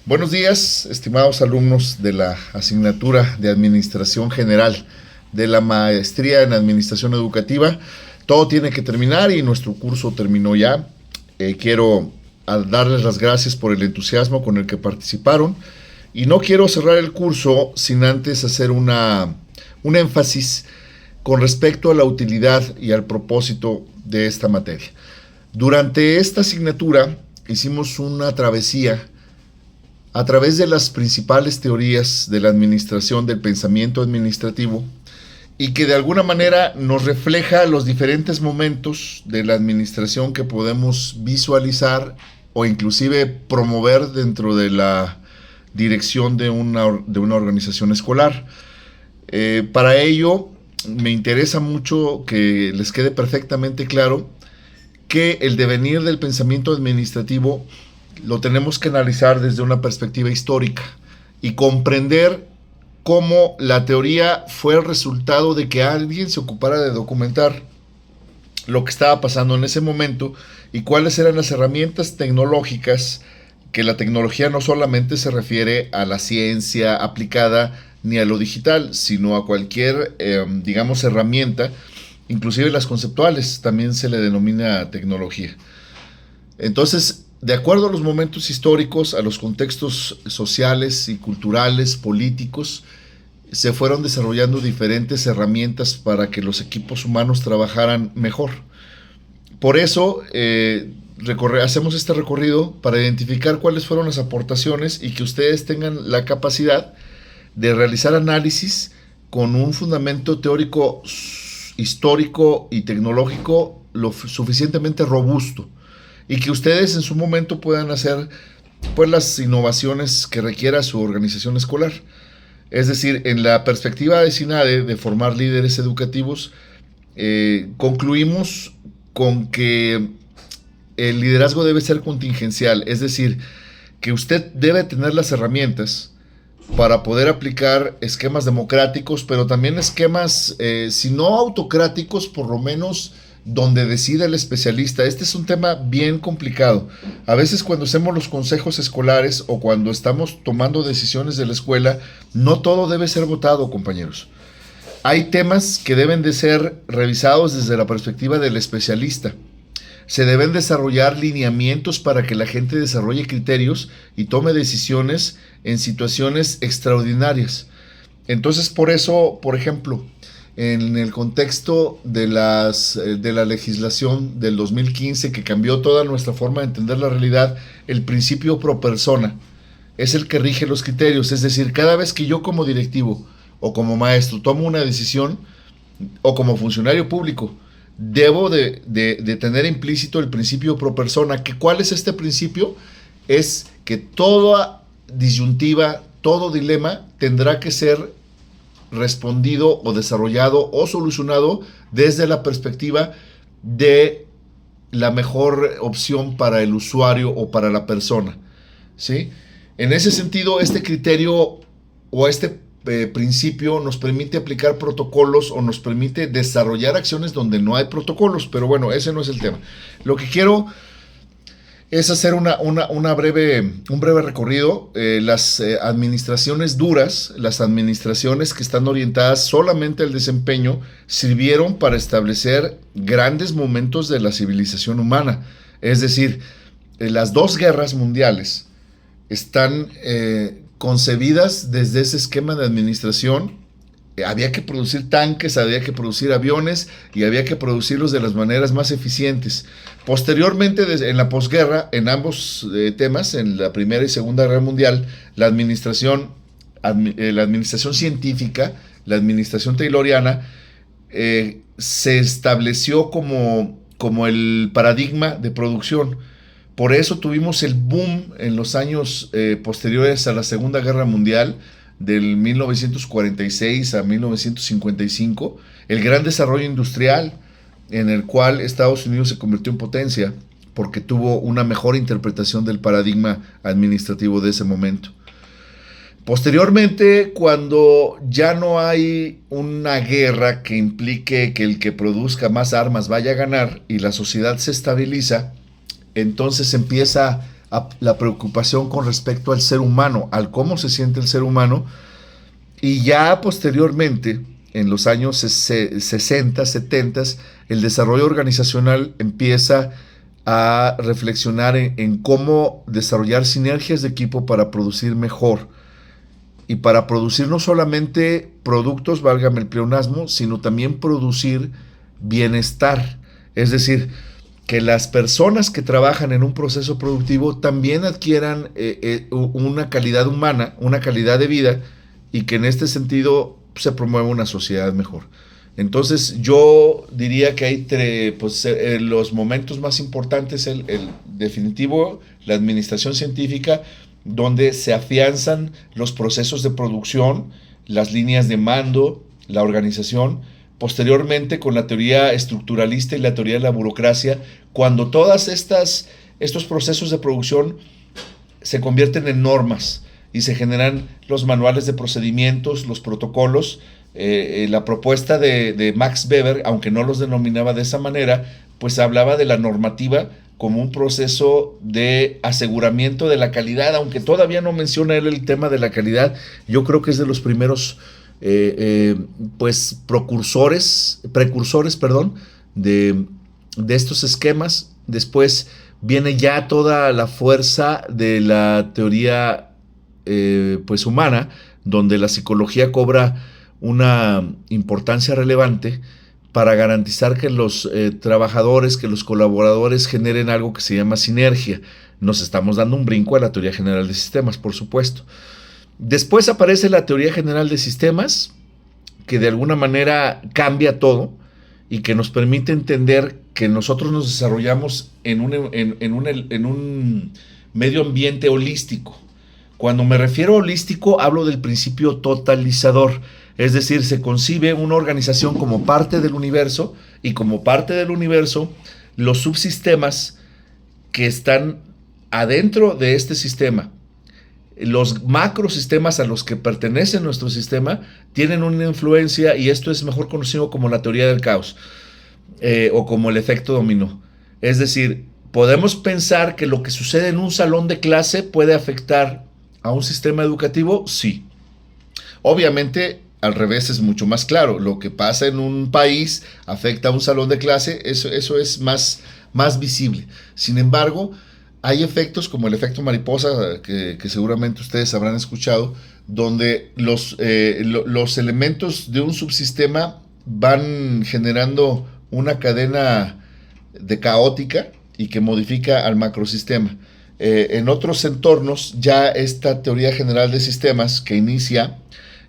Buenos días, estimados alumnos de la asignatura de Administración General de la Maestría en Administración Educativa. Todo tiene que terminar y nuestro curso terminó ya. Quiero darles las gracias por el entusiasmo con el que participaron y no quiero cerrar el curso sin antes hacer un énfasis con respecto a la utilidad y al propósito de esta materia. Durante esta asignatura hicimos una travesía a través de las principales teorías de la administración, del pensamiento administrativo, y que de alguna manera nos refleja los diferentes momentos de la administración que podemos visualizar o inclusive promover dentro de la dirección de una organización escolar. Para ello, me interesa mucho que les quede perfectamente claro que el devenir del pensamiento administrativo lo tenemos que analizar desde una perspectiva histórica y comprender cómo la teoría fue el resultado de que alguien se ocupara de documentar lo que estaba pasando en ese momento y cuáles eran las herramientas tecnológicas, que la tecnología no solamente se refiere a la ciencia aplicada ni a lo digital, sino a cualquier, digamos, herramienta, inclusive las conceptuales, también se le denomina tecnología. Entonces, de acuerdo a los momentos históricos, a los contextos sociales y culturales, políticos, se fueron desarrollando diferentes herramientas para que los equipos humanos trabajaran mejor. Por eso, hacemos este recorrido para identificar cuáles fueron las aportaciones y que ustedes tengan la capacidad de realizar análisis con un fundamento teórico, histórico y tecnológico lo suficientemente robusto, y que ustedes en su momento puedan hacer pues las innovaciones que requiera su organización escolar. Es decir, en la perspectiva de SINADE de formar líderes educativos, concluimos con que el liderazgo debe ser contingencial, es decir, que usted debe tener las herramientas para poder aplicar esquemas democráticos, pero también esquemas, si no autocráticos, por lo menos donde decida el especialista. Este es un tema bien complicado. A veces cuando hacemos los consejos escolares o cuando estamos tomando decisiones de la escuela, no todo debe ser votado, compañeros. Hay temas que deben de ser revisados desde la perspectiva del especialista. Se deben desarrollar lineamientos para que la gente desarrolle criterios y tome decisiones en situaciones extraordinarias. Entonces, por eso, por ejemplo, en el contexto de la legislación del 2015 que cambió toda nuestra forma de entender la realidad, el principio pro persona es el que rige los criterios. Es decir, cada vez que yo como directivo o como maestro tomo una decisión o como funcionario público, debo de tener implícito el principio pro persona. ¿Cuál es este principio? Es que toda disyuntiva, todo dilema tendrá que ser respondido o desarrollado o solucionado desde la perspectiva de la mejor opción para el usuario o para la persona, ¿sí? En ese sentido, este criterio o este principio nos permite aplicar protocolos o nos permite desarrollar acciones donde no hay protocolos, pero bueno, ese no es el tema. Lo que quiero es hacer un breve recorrido. Las administraciones duras, las administraciones que están orientadas solamente al desempeño, sirvieron para establecer grandes momentos de la civilización humana. Es decir, las dos guerras mundiales están concebidas desde ese esquema de administración. Había que producir tanques, había que producir aviones y había que producirlos de las maneras más eficientes. Posteriormente, en la posguerra, en ambos temas, en la Primera y Segunda Guerra Mundial, la administración científica, la administración tayloriana, se estableció como el paradigma de producción. Por eso tuvimos el boom en los años posteriores a la Segunda Guerra Mundial, del 1946 a 1955, el gran desarrollo industrial en el cual Estados Unidos se convirtió en potencia porque tuvo una mejor interpretación del paradigma administrativo de ese momento. Posteriormente, cuando ya no hay una guerra que implique que el que produzca más armas vaya a ganar y la sociedad se estabiliza, entonces empieza la preocupación con respecto al ser humano, al cómo se siente el ser humano, y ya posteriormente, en los años 60, 70, el desarrollo organizacional empieza a reflexionar en cómo desarrollar sinergias de equipo para producir mejor y para producir no solamente productos, válgame el pleonasmo, sino también producir bienestar. Es decir, que las personas que trabajan en un proceso productivo también adquieran una calidad humana, una calidad de vida, y que en este sentido se promueva una sociedad mejor. Entonces yo diría que hay los momentos más importantes, el definitivo, la administración científica, donde se afianzan los procesos de producción, las líneas de mando, la organización. Posteriormente, con la teoría estructuralista y la teoría de la burocracia, cuando estos procesos de producción se convierten en normas y se generan los manuales de procedimientos, los protocolos. La propuesta de Max Weber, aunque no los denominaba de esa manera, pues hablaba de la normativa como un proceso de aseguramiento de la calidad, aunque todavía no menciona él el tema de la calidad. Yo creo que es de los primeros precursores, de estos esquemas. Después viene ya toda la fuerza de la teoría humana, donde la psicología cobra una importancia relevante para garantizar que los trabajadores, que los colaboradores generen algo que se llama sinergia. Nos estamos dando un brinco a la teoría general de sistemas, por supuesto. Después aparece la teoría general de sistemas, que de alguna manera cambia todo y que nos permite entender que nosotros nos desarrollamos en un medio ambiente holístico. Cuando me refiero a holístico, hablo del principio totalizador. Es decir, se concibe una organización como parte del universo, y como parte del universo, los subsistemas que están adentro de este sistema, los macrosistemas a los que pertenece nuestro sistema, tienen una influencia, y esto es mejor conocido como la teoría del caos, o como el efecto dominó. Es decir, podemos pensar que lo que sucede en un salón de clase puede afectar a un sistema educativo, sí. Obviamente, al revés es mucho más claro. Lo que pasa en un país afecta a un salón de clase, eso es más visible. Sin embargo, hay efectos como el efecto mariposa, que seguramente ustedes habrán escuchado, donde los elementos de un subsistema van generando una cadena de caótica y que modifica al macrosistema. En otros entornos, ya esta teoría general de sistemas que inicia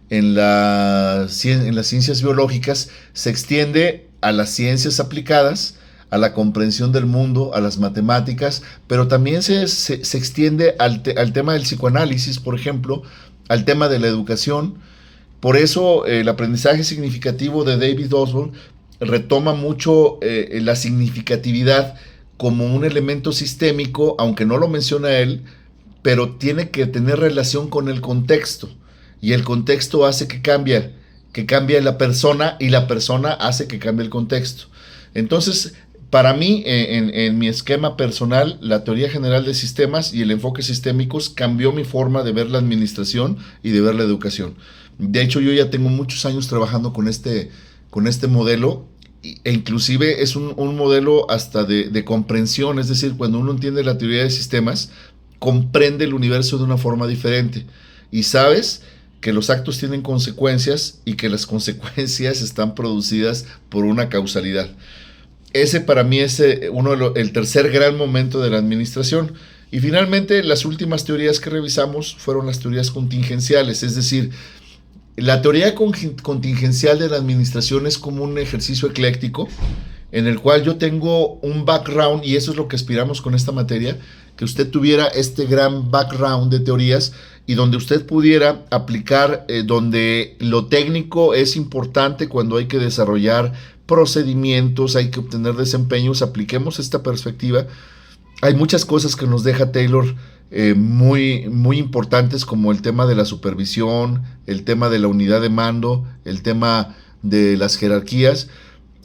en las ciencias biológicas se extiende a las ciencias aplicadas, a la comprensión del mundo, a las matemáticas, pero también se extiende al tema del psicoanálisis, por ejemplo, al tema de la educación. Por eso el aprendizaje significativo de David Osborne retoma mucho la significatividad como un elemento sistémico, aunque no lo menciona él, pero tiene que tener relación con el contexto, y el contexto hace que cambie la persona, y la persona hace que cambie el contexto. Entonces, para mí, en mi esquema personal, la teoría general de sistemas y el enfoque sistémicos cambió mi forma de ver la administración y de ver la educación. De hecho, yo ya tengo muchos años trabajando con este modelo, e inclusive es un modelo hasta de comprensión. Es decir, cuando uno entiende la teoría de sistemas, comprende el universo de una forma diferente, y sabes que los actos tienen consecuencias y que las consecuencias están producidas por una causalidad. Ese para mí es el tercer gran momento de la administración. Y finalmente, las últimas teorías que revisamos fueron las teorías contingenciales. Es decir, la teoría contingencial de la administración es como un ejercicio ecléctico en el cual yo tengo un background, y eso es lo que aspiramos con esta materia, que usted tuviera este gran background de teorías y donde usted pudiera aplicar, donde lo técnico es importante cuando hay que desarrollar procedimientos, hay que obtener desempeños. Apliquemos esta perspectiva. Hay muchas cosas que nos deja Taylor muy, muy importantes, como el tema de la supervisión, el tema de la unidad de mando, el tema de las jerarquías.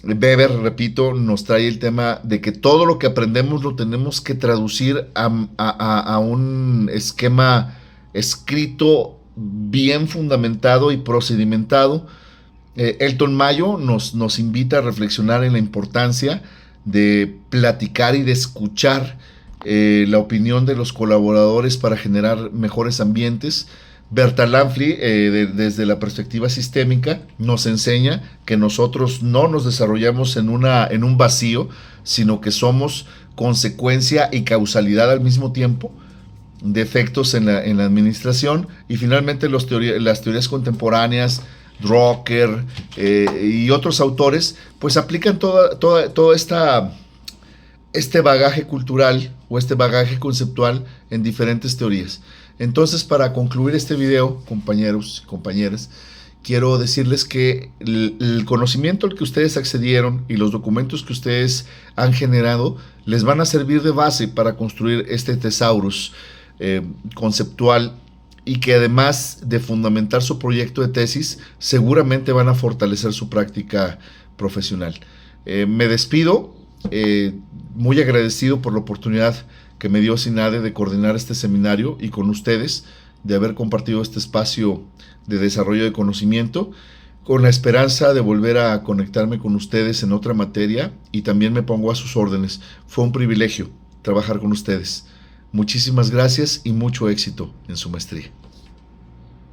Weber, repito, nos trae el tema de que todo lo que aprendemos lo tenemos que traducir a un esquema escrito bien fundamentado y procedimentado. Elton Mayo nos invita a reflexionar en la importancia de platicar y de escuchar la opinión de los colaboradores para generar mejores ambientes. Berta Lanfrey, desde la perspectiva sistémica, nos enseña que nosotros no nos desarrollamos en un vacío, sino que somos consecuencia y causalidad al mismo tiempo de efectos en la administración. Y finalmente las teorías contemporáneas, Drucker y otros autores, pues aplican toda este bagaje cultural o este bagaje conceptual en diferentes teorías. Entonces, para concluir este video, compañeros y compañeras, quiero decirles que el conocimiento al que ustedes accedieron y los documentos que ustedes han generado les van a servir de base para construir este tesaurus conceptual, y que además de fundamentar su proyecto de tesis, seguramente van a fortalecer su práctica profesional. Me despido, muy agradecido por la oportunidad que me dio SINADE de coordinar este seminario y con ustedes, de haber compartido este espacio de desarrollo de conocimiento, con la esperanza de volver a conectarme con ustedes en otra materia, y también me pongo a sus órdenes. Fue un privilegio trabajar con ustedes. Muchísimas gracias y mucho éxito en su maestría.